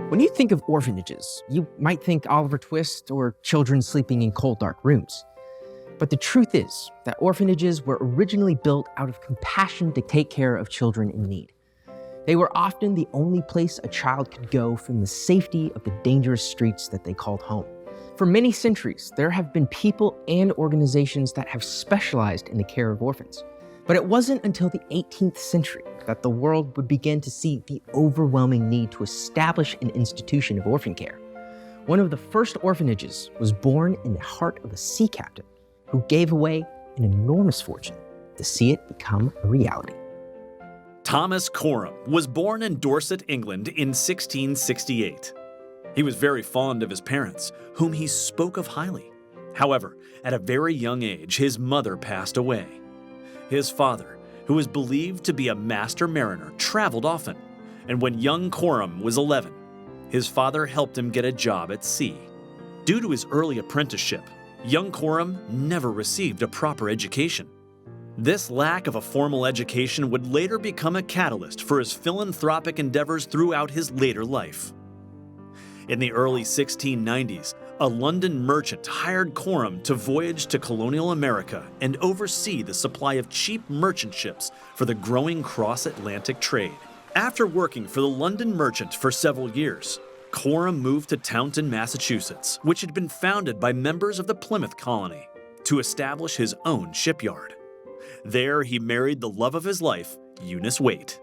When you think of orphanages, you might think Oliver Twist or children sleeping in cold, dark rooms. But the truth is that orphanages were originally built out of compassion to take care of children in need. They were often the only place a child could go from the safety of the dangerous streets that they called home. For many centuries, there have been people and organizations that have specialized in the care of orphans. But it wasn't until the 18th century that the world would begin to see the overwhelming need to establish an institution of orphan care. One of the first orphanages was born in the heart of a sea captain who gave away an enormous fortune to see it become a reality. Thomas Coram was born in Dorset, England in 1668. He was very fond of his parents, whom he spoke of highly. However, at a very young age, his mother passed away. His father, who was believed to be a master mariner, traveled often, and when young Coram was 11, his father helped him get a job at sea. Due to his early apprenticeship, young Coram never received a proper education. This lack of a formal education would later become a catalyst for his philanthropic endeavors throughout his later life. In the early 1690s, a London merchant hired Coram to voyage to colonial America and oversee the supply of cheap merchant ships for the growing cross-Atlantic trade. After working for the London merchant for several years, Coram moved to Taunton, Massachusetts, which had been founded by members of the Plymouth colony, to establish his own shipyard. There, he married the love of his life, Eunice Waite.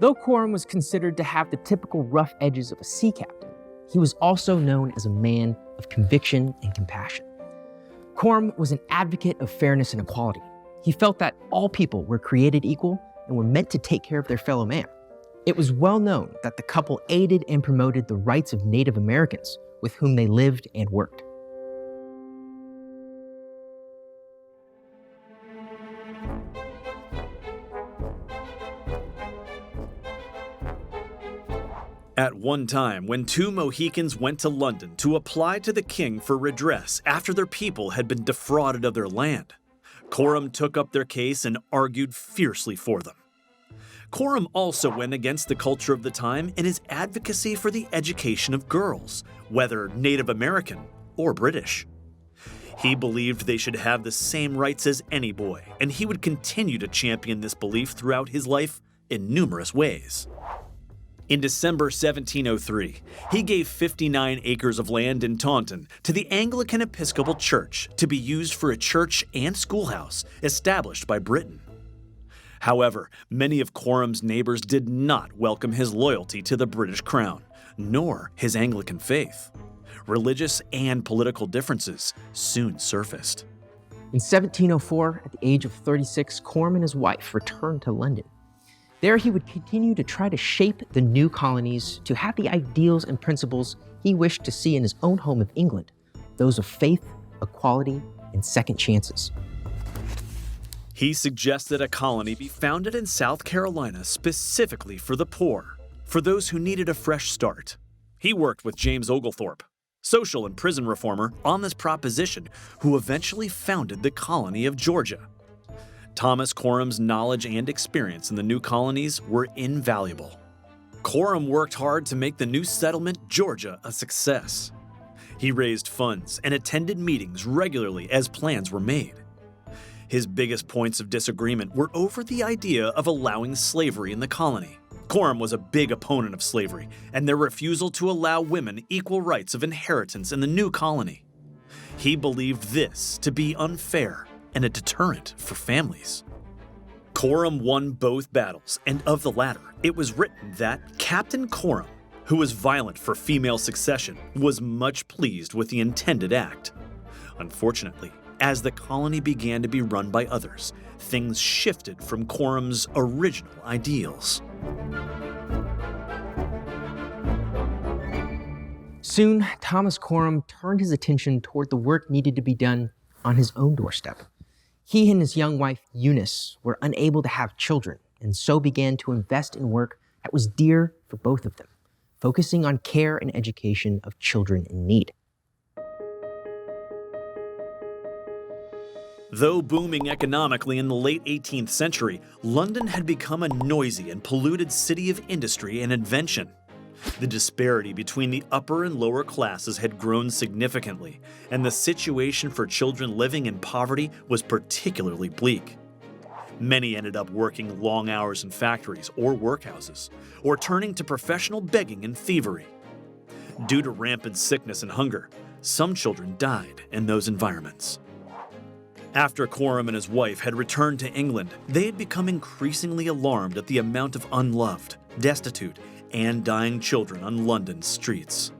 Though Coram was considered to have the typical rough edges of a sea captain, he was also known as a man of conviction and compassion. Coram was an advocate of fairness and equality. He felt that all people were created equal and were meant to take care of their fellow man. It was well known that the couple aided and promoted the rights of Native Americans with whom they lived and worked. At one time, when two Mohicans went to London to apply to the king for redress after their people had been defrauded of their land, Coram took up their case and argued fiercely for them. Coram also went against the culture of the time in his advocacy for the education of girls, whether Native American or British. He believed they should have the same rights as any boy, and he would continue to champion this belief throughout his life in numerous ways. In December 1703, he gave 59 acres of land in Taunton to the Anglican Episcopal Church to be used for a church and schoolhouse established by Britain. However, many of Coram's neighbors did not welcome his loyalty to the British crown, nor his Anglican faith. Religious and political differences soon surfaced. In 1704, at the age of 36, Coram and his wife returned to London. There he would continue to try to shape the new colonies to have the ideals and principles he wished to see in his own home of England, those of faith, equality, and second chances. He suggested a colony be founded in South Carolina specifically for the poor, for those who needed a fresh start. He worked with James Oglethorpe, social and prison reformer, on this proposition, who eventually founded the colony of Georgia. Thomas Coram's knowledge and experience in the new colonies were invaluable. Coram worked hard to make the new settlement, Georgia, a success. He raised funds and attended meetings regularly as plans were made. His biggest points of disagreement were over the idea of allowing slavery in the colony. Coram was a big opponent of slavery and their refusal to allow women equal rights of inheritance in the new colony. He believed this to be unfair and a deterrent for families. Coram won both battles, and of the latter, it was written that Captain Coram, who was violent for female succession, was much pleased with the intended act. Unfortunately, as the colony began to be run by others, things shifted from Coram's original ideals. Soon, Thomas Coram turned his attention toward the work needed to be done on his own doorstep. He and his young wife, Eunice, were unable to have children, and so began to invest in work that was dear for both of them, focusing on care and education of children in need. Though booming economically in the late 18th century, London had become a noisy and polluted city of industry and invention. The disparity between the upper and lower classes had grown significantly, and the situation for children living in poverty was particularly bleak. Many ended up working long hours in factories or workhouses, or turning to professional begging and thievery. Due to rampant sickness and hunger, some children died in those environments. After Coram and his wife had returned to England, they had become increasingly alarmed at the amount of unloved, destitute, and dying children on London's streets.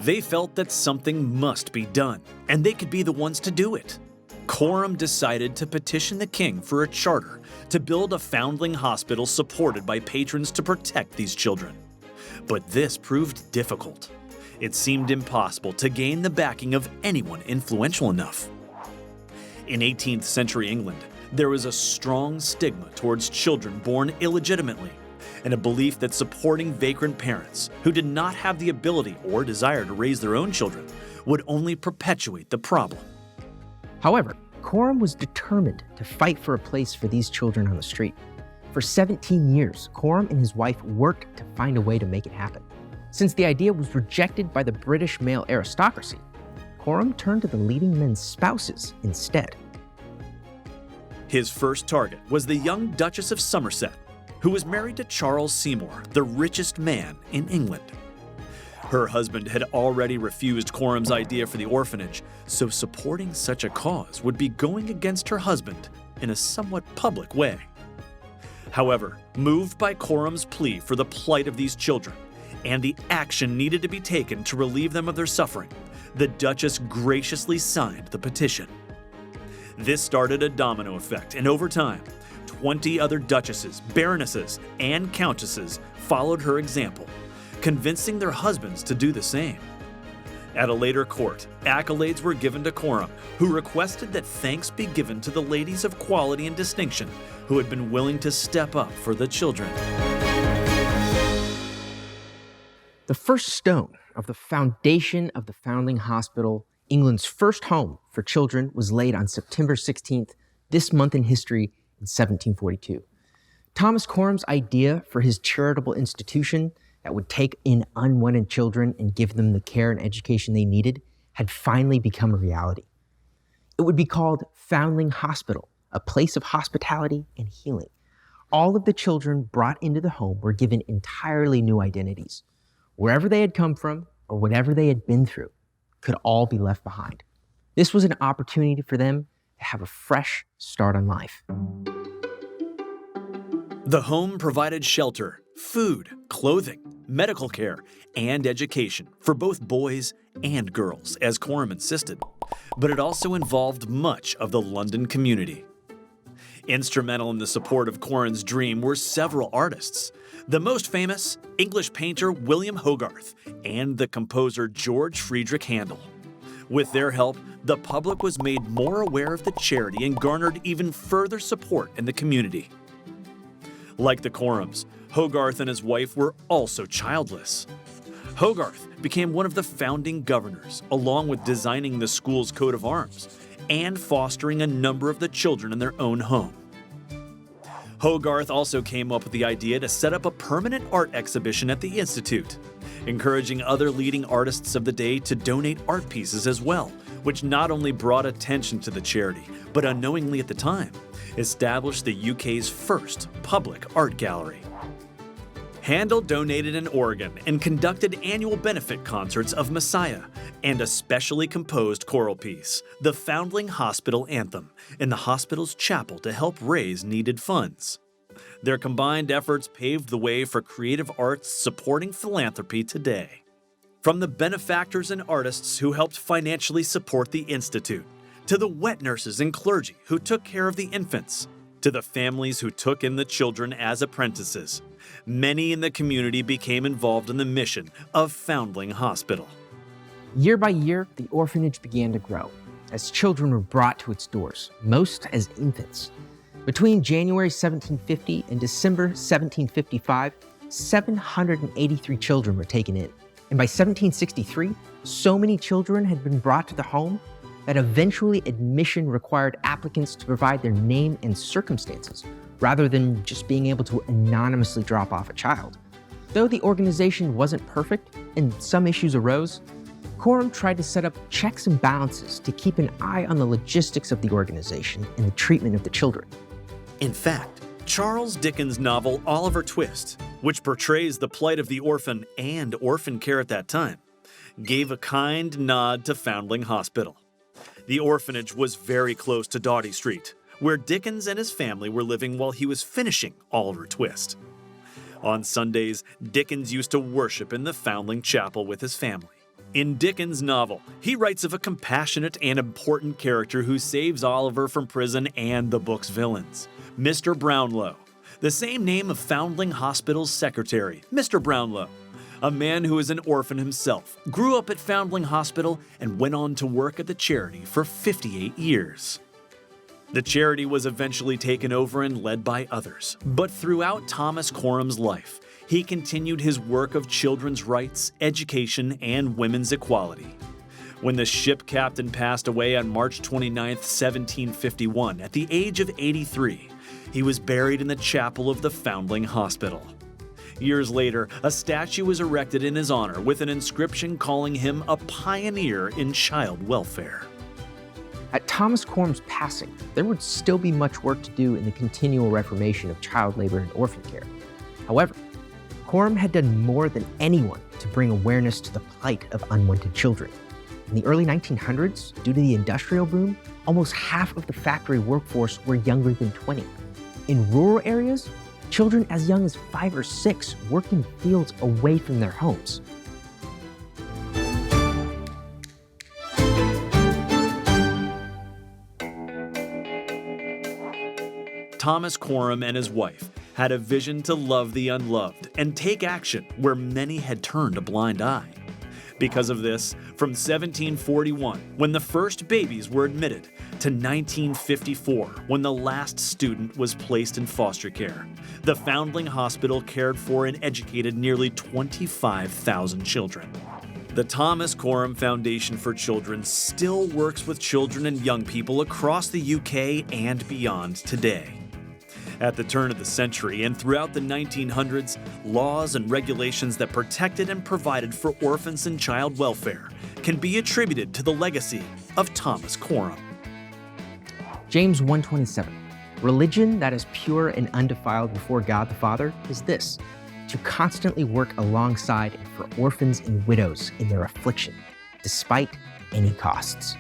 They felt that something must be done, and they could be the ones to do it. Coram decided to petition the king for a charter to build a foundling hospital supported by patrons to protect these children. But this proved difficult. It seemed impossible to gain the backing of anyone influential enough. In 18th century England, there was a strong stigma towards children born illegitimately, and a belief that supporting vagrant parents who did not have the ability or desire to raise their own children would only perpetuate the problem. However, Coram was determined to fight for a place for these children on the street. For 17 years, Coram and his wife worked to find a way to make it happen. Since the idea was rejected by the British male aristocracy, Coram turned to the leading men's spouses instead. His first target was the young Duchess of Somerset, who was married to Charles Seymour, the richest man in England. Her husband had already refused Coram's idea for the orphanage, so supporting such a cause would be going against her husband in a somewhat public way. However, moved by Coram's plea for the plight of these children and the action needed to be taken to relieve them of their suffering, the Duchess graciously signed the petition. This started a domino effect, and over time, 20 other duchesses, baronesses, and countesses followed her example, convincing their husbands to do the same. At a later court, accolades were given to Coram, who requested that thanks be given to the ladies of quality and distinction who had been willing to step up for the children. The first stone of the foundation of the Foundling Hospital, England's first home for children, was laid on September 16th, this month in history, in 1742. Thomas Coram's idea for his charitable institution that would take in unwanted children and give them the care and education they needed had finally become a reality. It would be called Foundling Hospital, a place of hospitality and healing. All of the children brought into the home were given entirely new identities. Wherever they had come from or whatever they had been through could all be left behind. This was an opportunity for them to have a fresh start on life. The home provided shelter, food, clothing, medical care, and education for both boys and girls, as Coram insisted, but it also involved much of the London community. Instrumental in the support of Coram's dream were several artists, the most famous, English painter William Hogarth and the composer George Friedrich Handel. With their help, the public was made more aware of the charity and garnered even further support in the community. Like the Corams, Hogarth and his wife were also childless. Hogarth became one of the founding governors, along with designing the school's coat of arms and fostering a number of the children in their own home. Hogarth also came up with the idea to set up a permanent art exhibition at the Institute, encouraging other leading artists of the day to donate art pieces as well, which not only brought attention to the charity, but unknowingly at the time, established the UK's first public art gallery. Handel donated an organ and conducted annual benefit concerts of Messiah and a specially composed choral piece, the Foundling Hospital Anthem, in the hospital's chapel to help raise needed funds. Their combined efforts paved the way for creative arts supporting philanthropy today. From the benefactors and artists who helped financially support the Institute, to the wet nurses and clergy who took care of the infants, to the families who took in the children as apprentices, many in the community became involved in the mission of Foundling Hospital. Year by year, the orphanage began to grow as children were brought to its doors, most as infants. Between January 1750 and December 1755, 783 children were taken in. And by 1763, so many children had been brought to the home that eventually admission required applicants to provide their name and circumstances, rather than just being able to anonymously drop off a child. Though the organization wasn't perfect and some issues arose, Coram tried to set up checks and balances to keep an eye on the logistics of the organization and the treatment of the children. In fact, Charles Dickens' novel Oliver Twist, which portrays the plight of the orphan and orphan care at that time, gave a kind nod to Foundling Hospital. The orphanage was very close to Doughty Street, where Dickens and his family were living while he was finishing Oliver Twist. On Sundays, Dickens used to worship in the Foundling Chapel with his family. In Dickens' novel, he writes of a compassionate and important character who saves Oliver from prison and the book's villains, Mr. Brownlow, the same name of Foundling Hospital's secretary, Mr. Brownlow, a man who is an orphan himself, grew up at Foundling Hospital and went on to work at the charity for 58 years. The charity was eventually taken over and led by others, but throughout Thomas Coram's life, he continued his work of children's rights, education, and women's equality. When the ship captain passed away on March 29, 1751, at the age of 83, he was buried in the chapel of the Foundling Hospital. Years later, a statue was erected in his honor with an inscription calling him a pioneer in child welfare. At Thomas Coram's passing, there would still be much work to do in the continual reformation of child labor and orphan care. However, Coram had done more than anyone to bring awareness to the plight of unwanted children. In the early 1900s, due to the industrial boom, almost half of the factory workforce were younger than 20. In rural areas, children as young as 5 or 6 worked in fields away from their homes. Thomas Coram and his wife had a vision to love the unloved and take action where many had turned a blind eye. Because of this, from 1741, when the first babies were admitted, to 1954, when the last student was placed in foster care, the Foundling Hospital cared for and educated nearly 25,000 children. The Thomas Coram Foundation for Children still works with children and young people across the UK and beyond today. At the turn of the century and throughout the 1900s, laws and regulations that protected and provided for orphans and child welfare can be attributed to the legacy of Thomas Coram. James 1:27, religion that is pure and undefiled before God the Father is this, to constantly work alongside and for orphans and widows in their affliction, despite any costs.